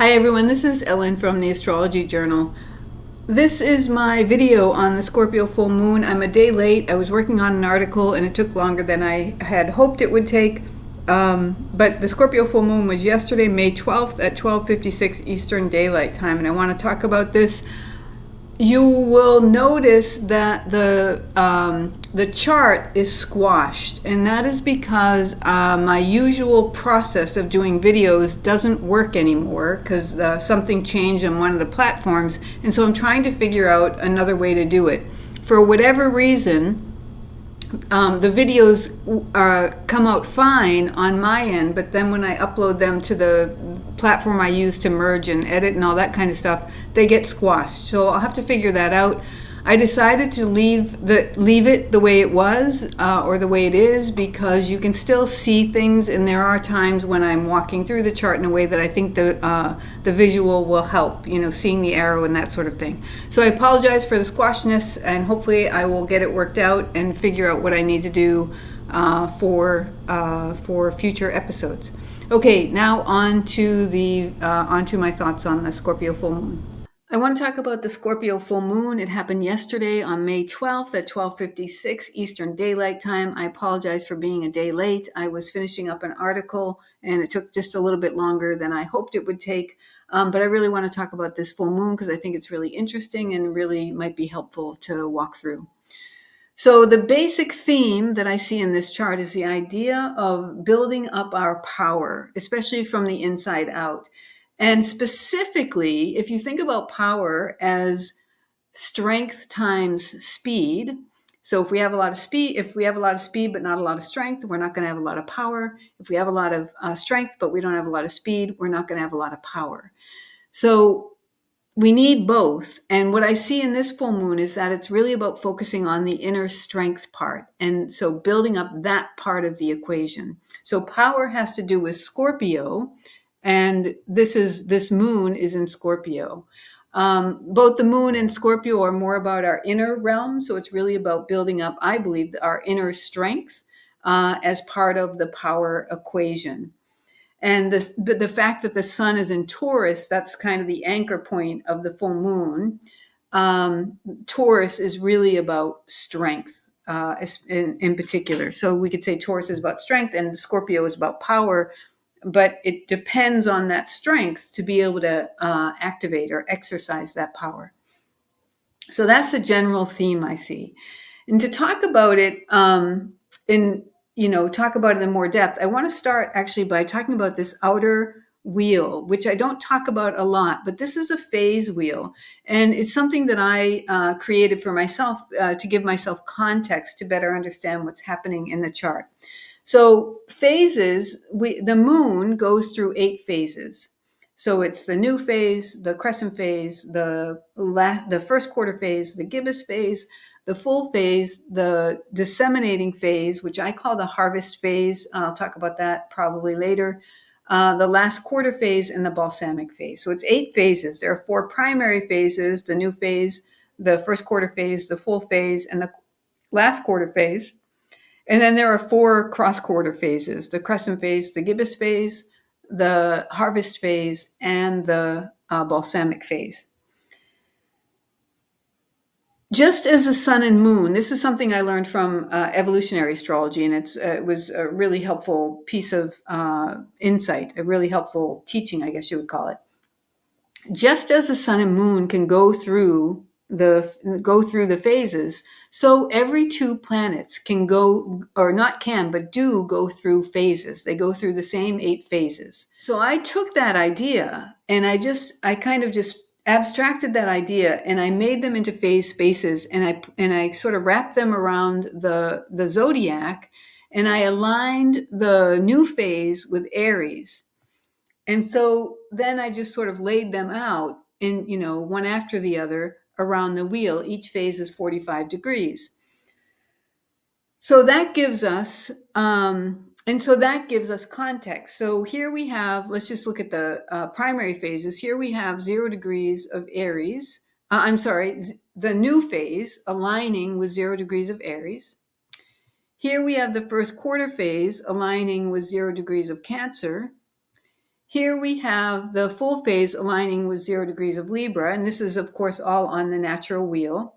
Hi everyone, this is Ellen from the Astrology Journal. This is my video on the Scorpio full moon. I'm a day late. I was working on an article and it took longer than I had hoped it would take. But the Scorpio full moon was yesterday, May 12th at 12:56 Eastern Daylight Time, and I want to talk about this. You will notice that the chart is squashed, and that is because my usual process of doing videos doesn't work anymore because something changed on one of the platforms, and so I'm trying to figure out another way to do it. For whatever reason, the videos come out fine on my end, but then when I upload them to the platform I use to merge and edit and all that kind of stuff, they get squashed. So I'll have to figure that out. I decided to leave it the way it was or the way it is because you can still see things, and there are times when I'm walking through the chart in a way that I think the visual will help, seeing the arrow and that sort of thing. So I apologize for the squashness, and hopefully I will get it worked out and figure out what I need to do for future episodes. Okay, now on to my thoughts on the Scorpio full moon. I want to talk about the Scorpio full moon. It happened yesterday on May 12th at 12:56 Eastern Daylight Time. I apologize for being a day late. I was finishing up an article and it took just a little bit longer than I hoped it would take. But I really want to talk about this full moon because I think it's really interesting and really might be helpful to walk through. So the basic theme that I see in this chart is the idea of building up our power, especially from the inside out. And specifically, if you think about power as strength times speed, so if we have a lot of speed but not a lot of strength, we're not going to have a lot of power. If we have a lot of strength but we don't have a lot of speed, we're not going to have a lot of power. So we need both. And what I see in this full moon is that it's really about focusing on the inner strength part. And so building up that part of the equation. So power has to do with Scorpio. And this moon is in Scorpio. Both the moon and Scorpio are more about our inner realm. So it's really about building up, I believe, our inner strength as part of the power equation. And the fact that the sun is in Taurus, that's kind of the anchor point of the full moon. Taurus is really about strength in particular. So we could say Taurus is about strength and Scorpio is about power, but it depends on that strength to be able to activate or exercise that power. So that's the general theme I see. And to talk about it talk about it in more depth, I want to start actually by talking about this outer wheel, which I don't talk about a lot, but this is a phase wheel. And it's something that I created for myself to give myself context to better understand what's happening in the chart. So phases, the moon goes through 8 phases. So it's the new phase, the crescent phase, the first quarter phase, the gibbous phase, the full phase, the disseminating phase, which I call the harvest phase. I'll talk about that probably later. The last quarter phase and the balsamic phase. So it's 8 phases. There are 4 primary phases: the new phase, the first quarter phase, the full phase, and the last quarter phase. And then there are 4 cross-quarter phases: the crescent phase, the gibbous phase, the harvest phase, and the balsamic phase. Just as the sun and moon, this is something I learned from evolutionary astrology, and it was a really helpful piece of insight, a really helpful teaching, I guess you would call it. Just as the sun and moon can go through the phases, so every 2 planets can go, or not can, but do go through phases. They go through the same 8 phases. So I took that idea and I kind of just abstracted that idea and I made them into phase spaces, and I sort of wrapped them around the zodiac, and I aligned the new phase with Aries. And so then I just sort of laid them out in, one after the other around the wheel. Each phase is 45 degrees. So that gives us, context. So here we have, let's just look at the primary phases. Here we have 0 degrees of Aries. The new phase aligning with 0 degrees of Aries. Here we have the first quarter phase aligning with 0 degrees of Cancer. here we have the full phase aligning with 0 degrees of Libra, and this is, of course, all on the natural wheel.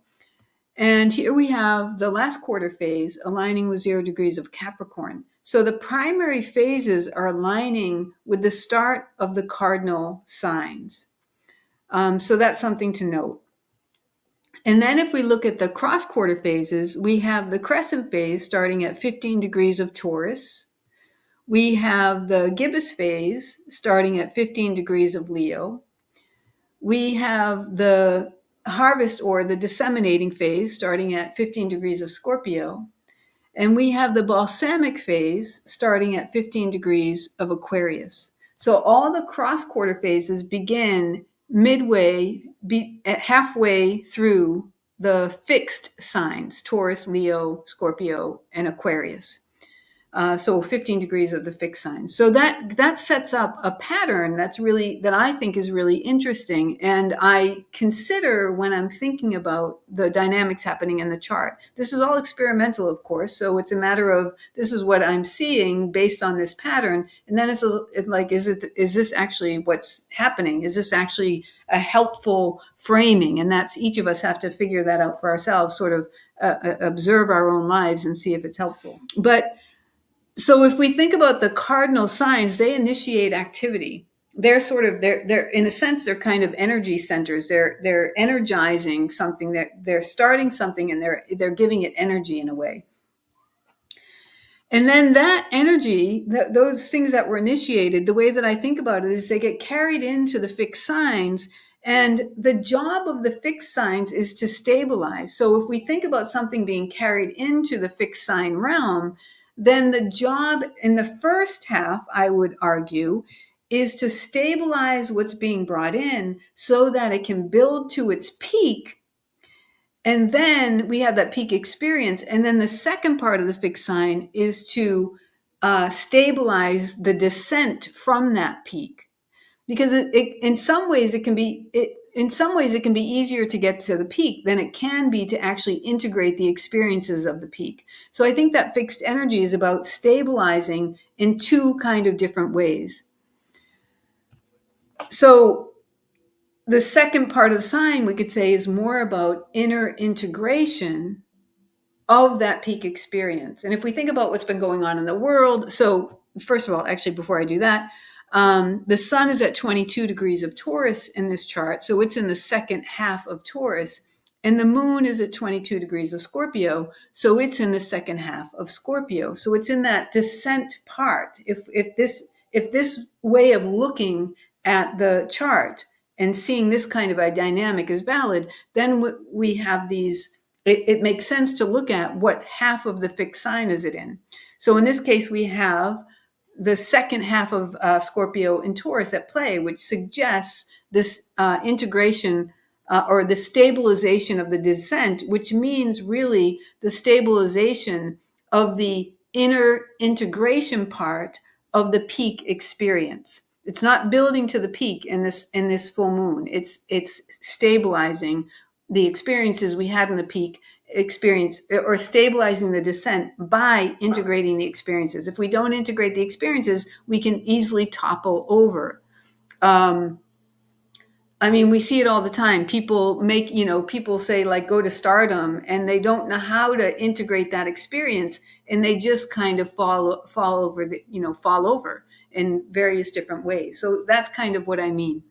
And here we have the last quarter phase aligning with 0 degrees of Capricorn. So the primary phases are aligning with the start of the cardinal signs. So that's something to note. And then if we look at the cross quarter phases, we have the crescent phase starting at 15 degrees of Taurus. We have the gibbous phase starting at 15 degrees of Leo. We have the harvest or the disseminating phase starting at 15 degrees of Scorpio. And we have the balsamic phase starting at 15 degrees of Aquarius. So all the cross quarter phases begin at halfway through the fixed signs, Taurus, Leo, Scorpio, and Aquarius. So 15 degrees of the fixed sign. So that sets up a pattern that I think is really interesting. And I consider when I'm thinking about the dynamics happening in the chart. This is all experimental, of course. So it's a matter of, this is what I'm seeing based on this pattern. And then is this actually what's happening? Is this actually a helpful framing? And that's, each of us have to figure that out for ourselves, sort of observe our own lives and see if it's helpful. But so if we think about the cardinal signs, they initiate activity. They're in a sense, they're kind of energy centers. They're energizing something. They're starting something, and they're giving it energy in a way. And then that energy, those things that were initiated, the way that I think about it is they get carried into the fixed signs. And the job of the fixed signs is to stabilize. So if we think about something being carried into the fixed sign realm, then the job in the first half, I would argue, is to stabilize what's being brought in so that it can build to its peak. And then we have that peak experience. And then the second part of the fixed sign is to stabilize the descent from that peak. Because in some ways it can be easier to get to the peak than it can be to actually integrate the experiences of the peak. So I think that fixed energy is about stabilizing in two kind of different ways. So the second part of the sign, we could say, is more about inner integration of that peak experience. And if we think about what's been going on in the world, so first of all, actually, before I do that, the sun is at 22 degrees of Taurus in this chart. So it's in the second half of Taurus. And the moon is at 22 degrees of Scorpio. So it's in the second half of Scorpio. So it's in that descent part. If this way of looking at the chart and seeing this kind of a dynamic is valid, then we have these, it makes sense to look at what half of the fixed sign is it in. So in this case, we have the second half of Scorpio and Taurus at play, which suggests this integration or the stabilization of the descent, which means really the stabilization of the inner integration part of the peak experience. It's not building to the peak in this full moon. It's stabilizing the experiences we had in the peak experience, or stabilizing the descent by integrating the experiences. If we don't integrate the experiences, we can easily topple over. We see it all the time. People say, like, go to stardom, and they don't know how to integrate that experience, and they just kind of fall over in various different ways. So that's kind of what I mean.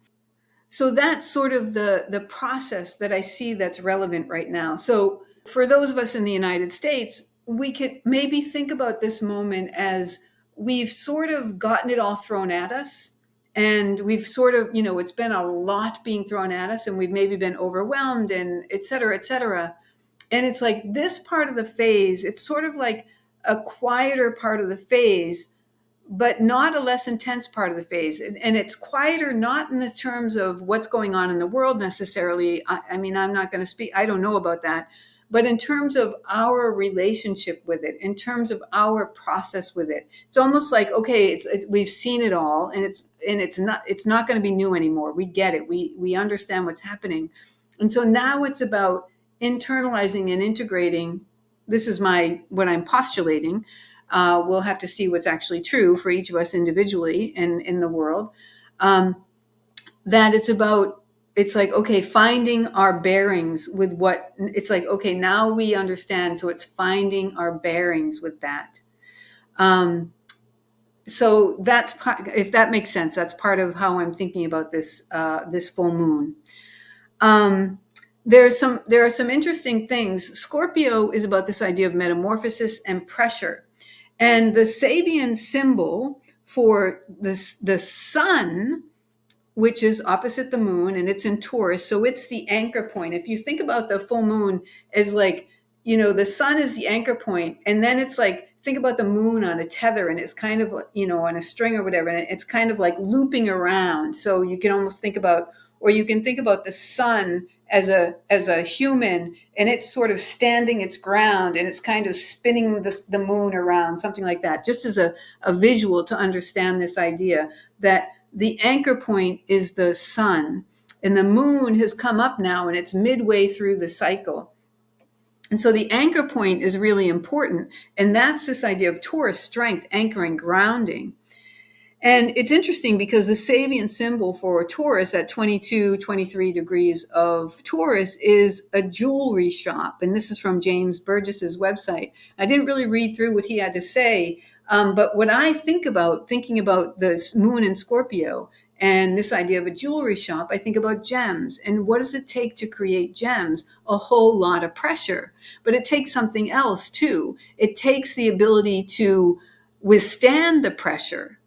So that's sort of the process that I see that's relevant right now. So for those of us in the United States, we could maybe think about this moment as we've sort of gotten it all thrown at us. And we've sort of, it's been a lot being thrown at us, and we've maybe been overwhelmed, and et cetera, et cetera. And it's like this part of the phase, it's sort of like a quieter part of the phase, but not a less intense part of the phase. And it's quieter, not in the terms of what's going on in the world necessarily. I'm not going to speak, I don't know about that, but in terms of our relationship with it, in terms of our process with it. It's almost like, okay, we've seen it all, and it's not going to be new anymore. We get it. We understand what's happening. And so now it's about internalizing and integrating. This is what I'm postulating. We'll have to see what's actually true for each of us individually and in the world. that it's like, okay, finding our bearings with what, it's like, okay, now we understand. So it's finding our bearings with that. So that's if that makes sense, that's part of how I'm thinking about this full moon. There are some interesting things. Scorpio is about this idea of metamorphosis and pressure, and the Sabian symbol for the sun, which is opposite the moon, and it's in Taurus. So it's the anchor point. If you think about the full moon as like, the sun is the anchor point, and then it's like, think about the moon on a tether, and it's kind of, on a string or whatever, and it's kind of like looping around. So you can almost think about, or you can think about the sun as a human, and it's sort of standing its ground, and it's kind of spinning the moon around, something like that, just as a visual to understand this idea that the anchor point is the sun, and the moon has come up now, and it's midway through the cycle. And so the anchor point is really important. And that's this idea of Taurus strength, anchoring, grounding. And it's interesting because the Sabian symbol for Taurus at 22, 23 degrees of Taurus is a jewelry shop. And this is from James Burgess's website. I didn't really read through what he had to say, but what I think about, thinking about the moon in Scorpio and this idea of a jewelry shop, I think about gems. And what does it take to create gems? A whole lot of pressure. But it takes something else too. It takes the ability to withstand the pressure.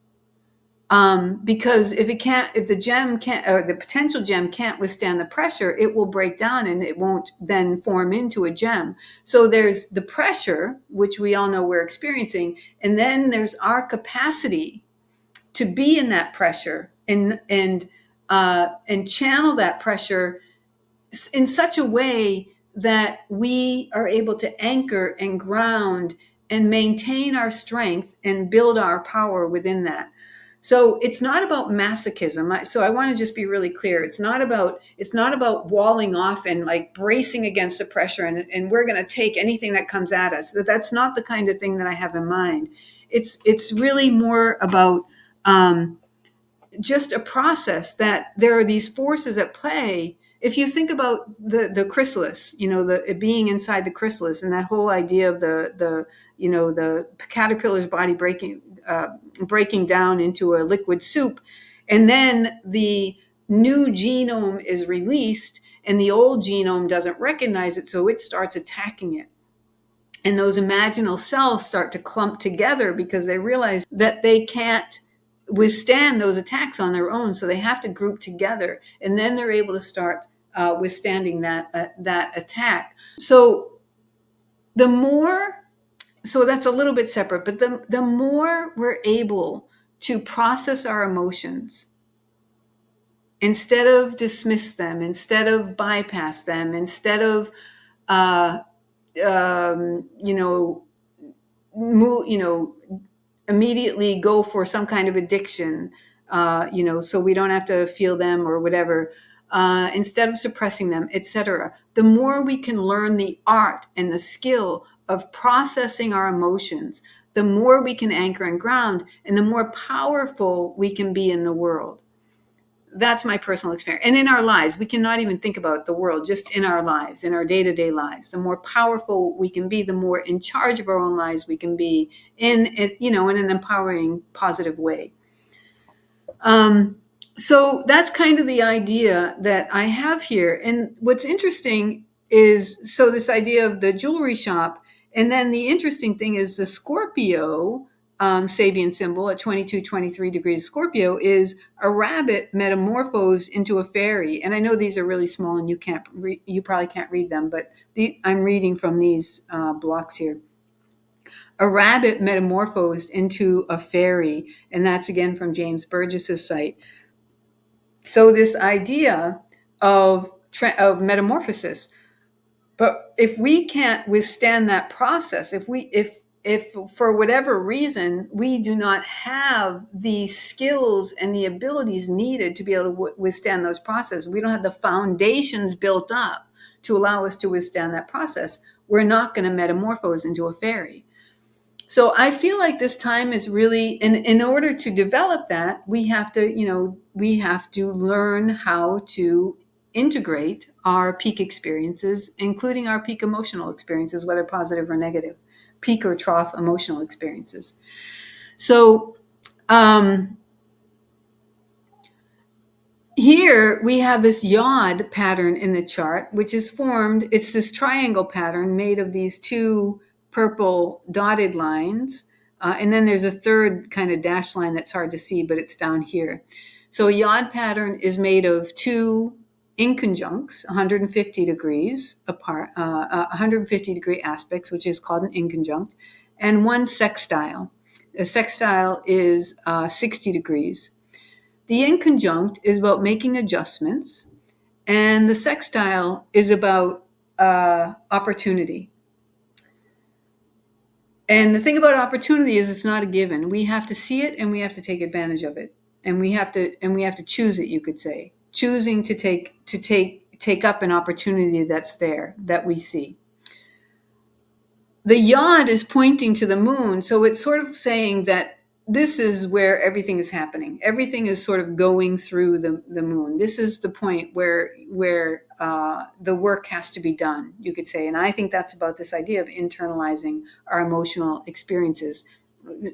Because if the gem can't, or the potential gem can't withstand the pressure, it will break down and it won't then form into a gem. So there's the pressure, which we all know we're experiencing, and then there's our capacity to be in that pressure and channel that pressure in such a way that we are able to anchor and ground and maintain our strength and build our power within that. So it's not about masochism. So I want to just be really clear. It's not about walling off and like bracing against the pressure and we're going to take anything that comes at us. That's not the kind of thing that I have in mind. It's really more about just a process that there are these forces at play. If you think about the chrysalis, it being inside the chrysalis, and that whole idea of the caterpillar's body breaking down into a liquid soup, and then the new genome is released, and the old genome doesn't recognize it, so it starts attacking it. And those imaginal cells start to clump together because they realize that they can't withstand those attacks on their own, so they have to group together, and then they're able to start withstanding that attack. So that's a little bit separate, but the more we're able to process our emotions, instead of dismiss them, instead of bypass them, instead of immediately go for some kind of addiction, so we don't have to feel them or whatever, instead of suppressing them, etc. The more we can learn the art and the skill of processing our emotions, the more we can anchor and ground, and the more powerful we can be in the world. That's my personal experience. And in our lives, we cannot even think about the world, just in our lives, in our day-to-day lives. The more powerful we can be, the more in charge of our own lives we can be in an empowering, positive way. So that's kind of the idea that I have here. And what's interesting is, so this idea of the jewelry shop, and then the interesting thing is the Scorpio Sabian symbol at 22, 23 degrees Scorpio is a rabbit metamorphosed into a fairy. And I know these are really small and you probably can't read them, but I'm reading from these blocks here. A rabbit metamorphosed into a fairy. And that's again from James Burgess's site. So this idea of metamorphosis, but if we can't withstand that process, if for whatever reason we do not have the skills and the abilities needed to be able to withstand those processes, we don't have the foundations built up to allow us to withstand that process, we're not going to metamorphose into a fairy. So I feel like this time is really, in order to develop that, we have to learn how to integrate our peak experiences, including our peak emotional experiences, whether positive or negative, peak or trough emotional experiences. So um, here we have this yod pattern in the chart, which is formed. It's this triangle pattern made of these two purple dotted lines. And then there's a third kind of dashed line that's hard to see, but it's down here. So a yod pattern is made of two inconjuncts, 150 degrees apart, 150 degree aspects, which is called an inconjunct, and one sextile. A sextile is 60 degrees. The inconjunct is about making adjustments, and the sextile is about opportunity. And the thing about opportunity is it's not a given. We have to see it and we have to take advantage of it. And we have to choose it, you could say. Choosing to take up an opportunity that's there, that we see. The yod is pointing to the moon, so it's sort of saying that this is where everything is happening. Everything is sort of going through the moon. This is the point where the work has to be done, you could say. And I think that's about this idea of internalizing our emotional experiences,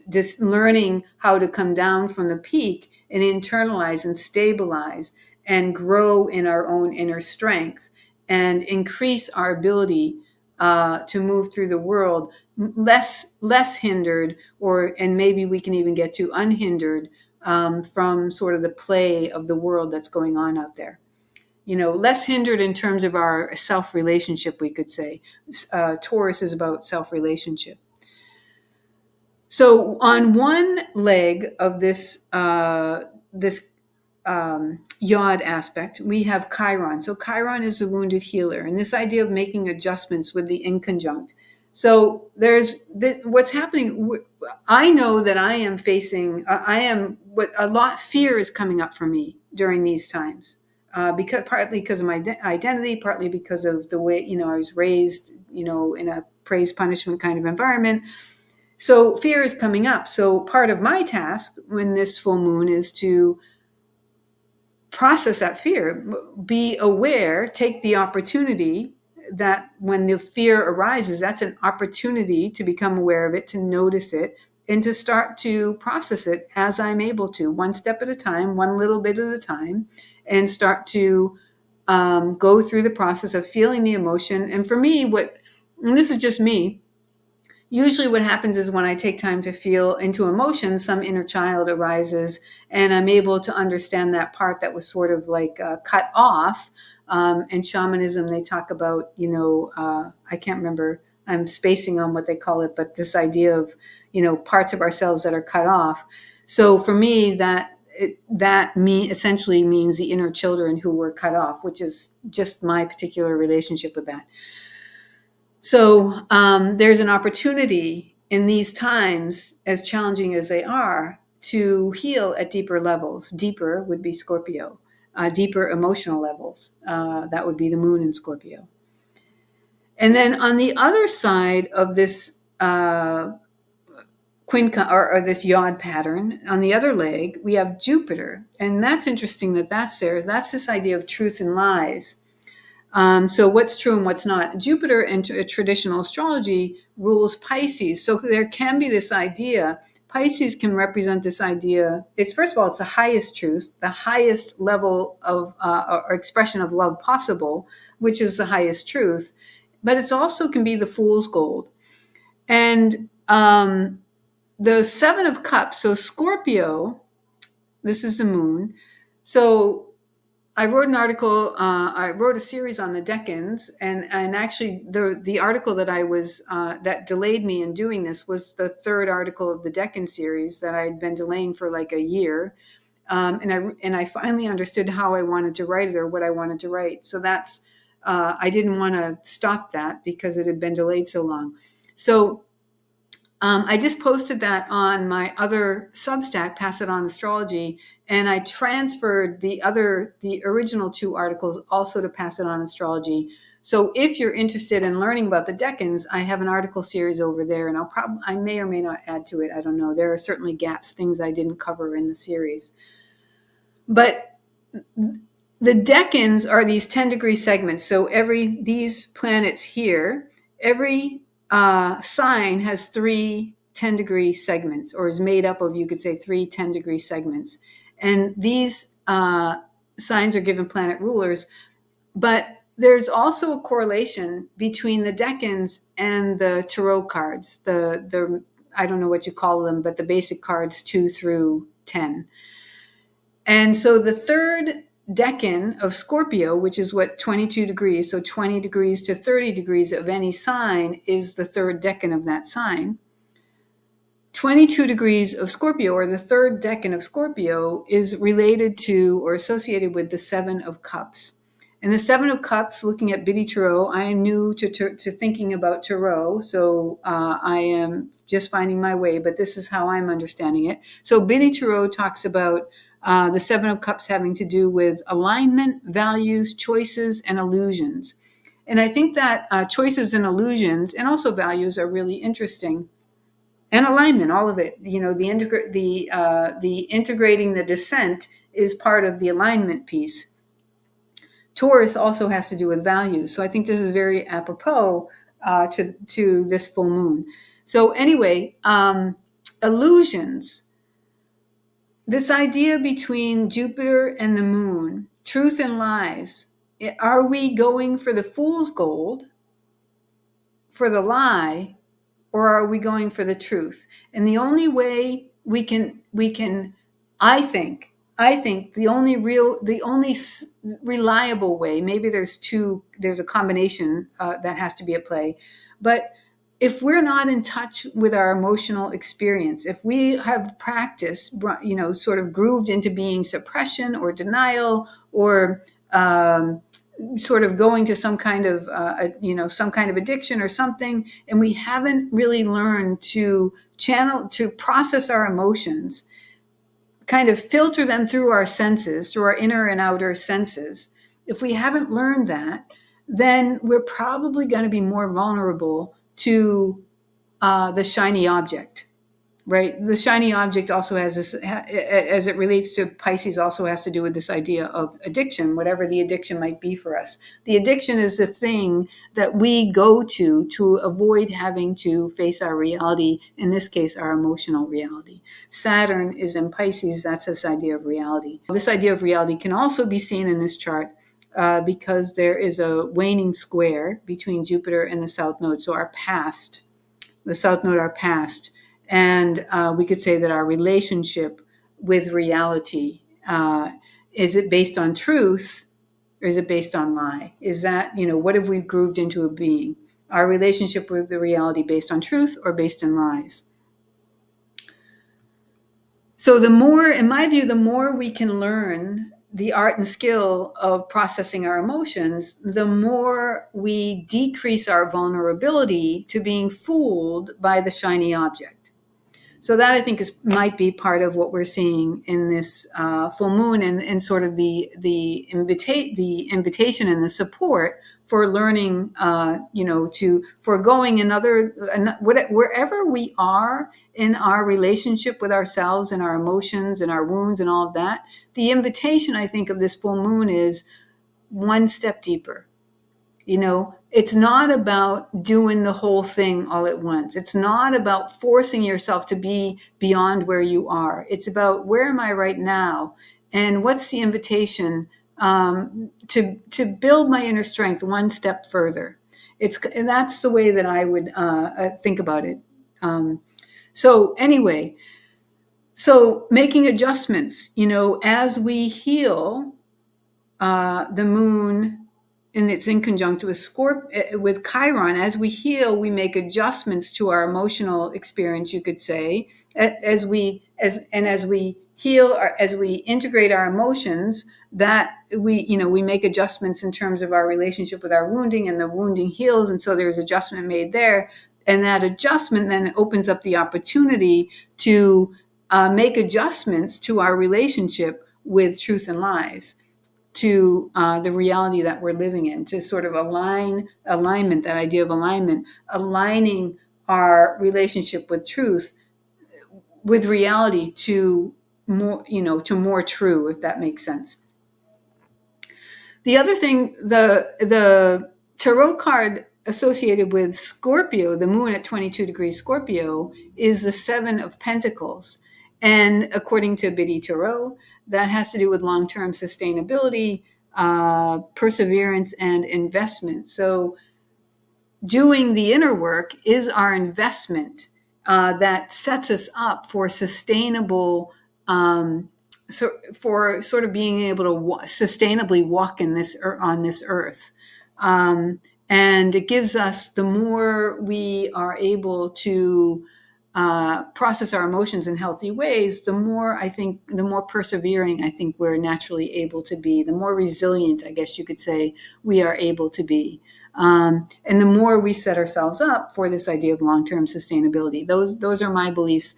just learning how to come down from the peak and internalize and stabilize and grow in our own inner strength and increase our ability to move through the world less hindered, and maybe we can even get to unhindered from sort of the play of the world that's going on out there. Less hindered in terms of our self-relationship, we could say. Taurus is about self-relationship. So on one leg of this yod aspect, we have Chiron. So Chiron is the wounded healer, and this idea of making adjustments with the inconjunct. So there's what's happening. I know that I am facing. Fear is coming up for me during these times, partly because of my identity, partly because of the way I was raised, in a praise punishment kind of environment. So fear is coming up. So part of my task when this full moon is to process that fear, be aware, take the opportunity that when the fear arises, that's an opportunity to become aware of it, to notice it, and to start to process it as I'm able to, one step at a time, one little bit at a time, and start to go through the process of feeling the emotion. And for me, and this is just me, usually what happens is when I take time to feel into emotion, some inner child arises and I'm able to understand that part that was sort of like cut off. In shamanism, they talk about, I can't remember, I'm spacing on what they call it, but this idea of, parts of ourselves that are cut off. So for me, that essentially means the inner children who were cut off, which is just my particular relationship with that. So there's an opportunity in these times, as challenging as they are, to heal at deeper levels. Deeper would be Scorpio. Deeper emotional levels. That would be the moon in Scorpio. And then on the other side of this this yod pattern, on the other leg, we have Jupiter. And that's interesting that's there. That's this idea of truth and lies. So what's true and what's not? Jupiter in traditional astrology rules Pisces. So there can be this idea. Pisces can represent this idea. First of all, it's the highest truth, the highest level of or expression of love possible, which is the highest truth. But it also can be the fool's gold. And the Seven of Cups, so Scorpio, this is the moon. So I wrote an article. I wrote a series on the decans, and actually the article that I was that delayed me in doing this was the third article of the Decan series that I had been delaying for like a year, and I finally understood how I wanted to write it or what I wanted to write. So that's I didn't want to stop that because it had been delayed so long. So I just posted that on my other Substack, Pass It On Astrology, and I transferred the original two articles also to Pass It On Astrology. So if you're interested in learning about the decans, I have an article series over there, and I may or may not add to it. I don't know. There are certainly gaps, things I didn't cover in the series. But the decans are these 10-degree segments. So these planets here, every sign has 3 10-degree segments, or is made up of, you could say, 3 10-degree segments. And these signs are given planet rulers. But there's also a correlation between the decans and the tarot cards, the I don't know what you call them, but the basic cards 2 through 10. And so the third decan of Scorpio, which is what 22 degrees, so 20 degrees to 30 degrees of any sign is the third decan of that sign. 22 degrees of Scorpio, or the third decan of Scorpio, is related to or associated with the 7 of Cups. And the 7 of Cups, looking at Biddy Tarot, I am new to thinking about Tarot, so I am just finding my way, but this is how I'm understanding it. So Biddy Tarot talks about the 7 of Cups having to do with alignment, values, choices, and illusions. And I think that choices and illusions, and also values, are really interesting. And alignment, all of it. You know, the integrating the descent is part of the alignment piece. Taurus also has to do with values. So I think this is very apropos to this full moon. So anyway, illusions. This idea between Jupiter and the moon, truth and lies. Are we going for the fool's gold, for the lie, or are we going for the truth? And the only way we can, I think the only reliable way, maybe there's a combination that has to be at play, but if we're not in touch with our emotional experience, if we have practiced, sort of grooved into being suppression or denial, or sort of going to some kind of addiction or something, and we haven't really learned to process our emotions, kind of filter them through our senses, through our inner and outer senses. If we haven't learned that, then we're probably going to be more vulnerable to the shiny object. Right. The shiny object also has this, as it relates to Pisces, also has to do with this idea of addiction, whatever the addiction might be for us. The addiction is the thing that we go to avoid having to face our reality, in this case, our emotional reality. Saturn is in Pisces. That's this idea of reality. This idea of reality can also be seen in this chart because there is a waning square between Jupiter and the South Node. So our past, the South Node, our past. And we could say that our relationship with reality, is it based on truth, or is it based on lie? Is that, what have we grooved into a being? Our relationship with the reality based on truth or based in lies? So in my view, the more we can learn the art and skill of processing our emotions, the more we decrease our vulnerability to being fooled by the shiny object. So that, I think, might be part of what we're seeing in this full moon, and sort of the invitation and the support for learning, to foregoing wherever we are in our relationship with ourselves and our emotions and our wounds and all of that. The invitation, I think, of this full moon is one step deeper. It's not about doing the whole thing all at once. It's not about forcing yourself to be beyond where you are. It's about, where am I right now? And what's the invitation to build my inner strength one step further? And that's the way that I would think about it. So anyway, making adjustments, as we heal the moon, and it's in conjunct with Chiron. As we heal, we make adjustments to our emotional experience, you could say, as we heal, as we integrate our emotions, that we make adjustments in terms of our relationship with our wounding, and the wounding heals. And so there's adjustment made there. And that adjustment then opens up the opportunity to make adjustments to our relationship with truth and lies. to the reality that we're living in, to sort of alignment, that idea of alignment, aligning our relationship with truth, with reality, to more, to more true, if that makes sense. The other thing, the tarot card associated with Scorpio, the moon at 22 degrees Scorpio, is the Seven of Pentacles. And according to Biddy Tarot, that has to do with long-term sustainability, perseverance, and investment. So doing the inner work is our investment that sets us up for sustainable, so for sort of being able to sustainably walk in this on this earth. And it gives us, the more we are able to process our emotions in healthy ways, the more persevering I think we're naturally able to be, the more resilient, I guess you could say, we are able to be. And the more we set ourselves up for this idea of long-term sustainability. Those are my beliefs,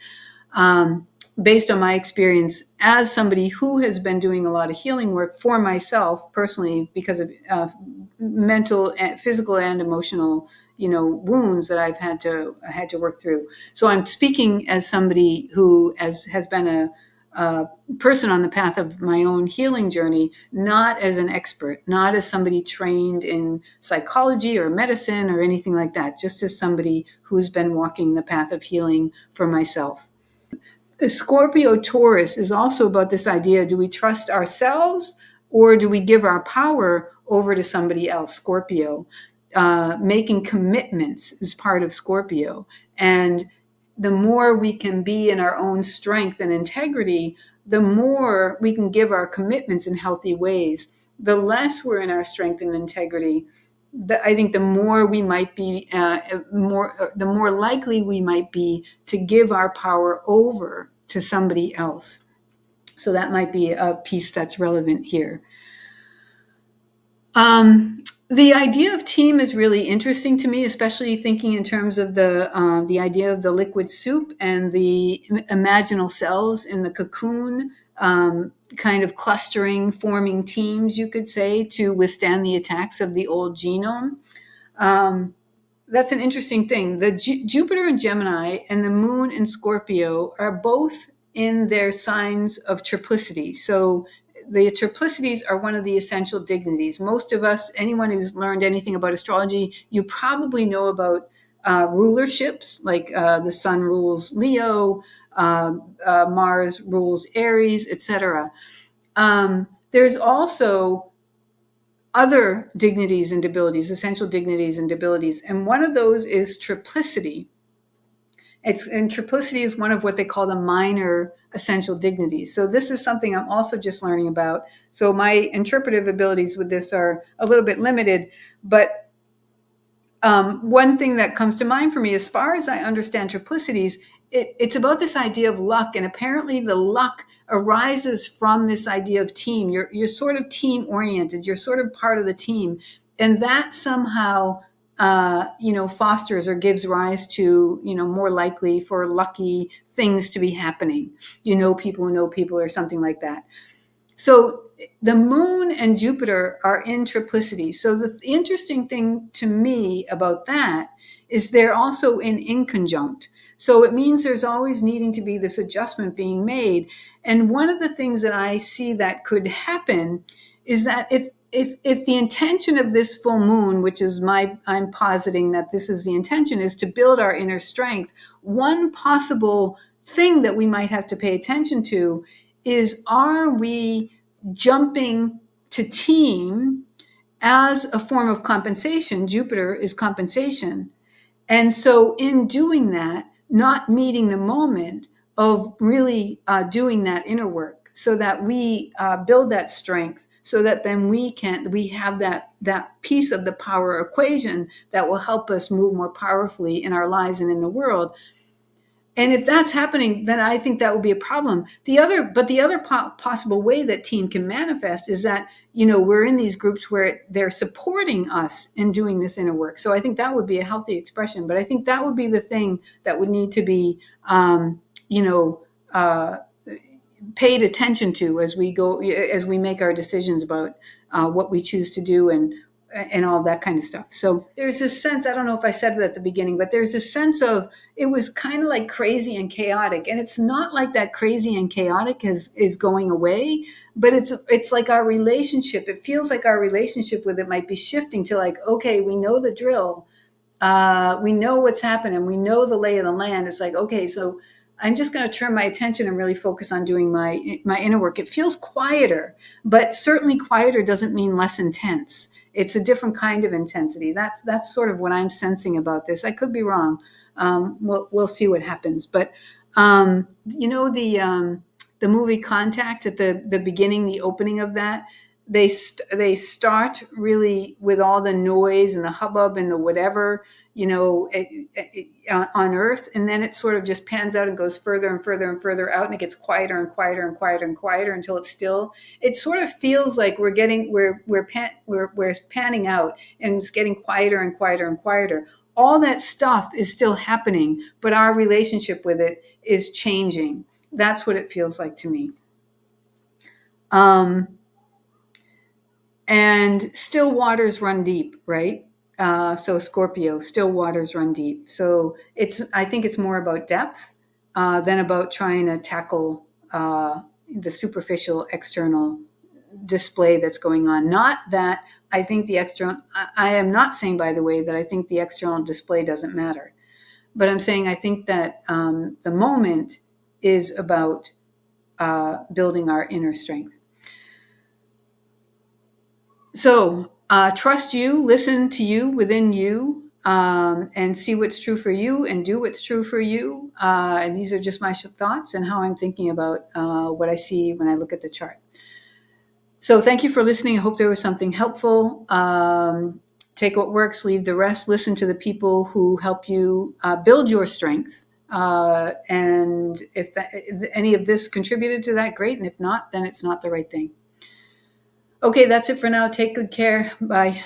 based on my experience as somebody who has been doing a lot of healing work for myself personally, because of mental, physical, and emotional, wounds that I've had to work through. So I'm speaking as somebody who has been a person on the path of my own healing journey, not as an expert, not as somebody trained in psychology or medicine or anything like that, just as somebody who's been walking the path of healing for myself. The Scorpio Taurus is also about this idea: do we trust ourselves, or do we give our power over to somebody else? Scorpio. Making commitments is part of Scorpio. And the more we can be in our own strength and integrity, the more we can give our commitments in healthy ways. The less we're in our strength and integrity, I think the more we might be, the more likely we might be to give our power over to somebody else. So that might be a piece that's relevant here. The idea of team is really interesting to me, especially thinking in terms of the idea of the liquid soup and the imaginal cells in the cocoon, kind of clustering, forming teams, you could say, to withstand the attacks of the old genome. That's an interesting thing. The Jupiter in Gemini and the moon in Scorpio are both in their signs of triplicity. So the triplicities are one of the essential dignities. Most of us, anyone who's learned anything about astrology, you probably know about rulerships, like the sun rules Leo, Mars rules Aries, etc. There's also other dignities and debilities, essential dignities and debilities, and one of those is triplicity. And triplicity is one of what they call the minor essential dignities. So this is something I'm also just learning about. So my interpretive abilities with this are a little bit limited, but one thing that comes to mind for me, as far as I understand triplicities, it's about this idea of luck, and apparently the luck arises from this idea of team. You're sort of team oriented. You're sort of part of the team, and that somehow fosters or gives rise to, more likely for lucky things to be happening. People who know people or something like that. So the moon and Jupiter are in triplicity. So the interesting thing to me about that is they're also in inconjunct. So it means there's always needing to be this adjustment being made. And one of the things that I see that could happen is that if the intention of this full moon, which is I'm positing that this is the intention, is to build our inner strength, one possible thing that we might have to pay attention to is, are we jumping to team as a form of compensation? Jupiter is compensation. And so in doing that, not meeting the moment of really doing that inner work, so that we build that strength, so that then we have that piece of the power equation that will help us move more powerfully in our lives and in the world. And if that's happening, then I think that would be a problem. The other possible way that team can manifest is that, we're in these groups where they're supporting us in doing this inner work. So I think that would be a healthy expression. But I think that would be the thing that would need to be, paid attention to as we make our decisions about what we choose to do and all that kind of stuff. So there's this sense, I don't know if I said it at the beginning, but there's this sense of it was kind of like crazy and chaotic. And it's not like that crazy and chaotic is going away, but it's like our relationship. It feels like our relationship with it might be shifting to like, okay, we know the drill. We know what's happening. We know the lay of the land. It's like, okay, so I'm just going to turn my attention and really focus on doing my inner work. It feels quieter, but certainly quieter doesn't mean less intense. It's a different kind of intensity. That's sort of what I'm sensing about this. I could be wrong. We'll see what happens. But the movie Contact at the beginning, the opening of that, they start really with all the noise and the hubbub and the whatever, on Earth, and then it sort of just pans out and goes further and further and further out, and it gets quieter and quieter and quieter and quieter until it's still. It sort of feels like we're panning out, and it's getting quieter and quieter and quieter. All that stuff is still happening, but our relationship with it is changing. That's what it feels like to me. And still waters run deep, right? So Scorpio, still waters run deep. So I think it's more about depth than about trying to tackle the superficial external display that's going on. Not that I think the external, I am not saying, by the way, that I think the external display doesn't matter, but I'm saying I think that the moment is about building our inner strength. So trust you, listen to you within you, and see what's true for you and do what's true for you. And these are just my thoughts and how I'm thinking about what I see when I look at the chart. So thank you for listening. I hope there was something helpful. Take what works, leave the rest. Listen to the people who help you build your strength. And if any of this contributed to that, great. And if not, then it's not the right thing. Okay, that's it for now. Take good care. Bye.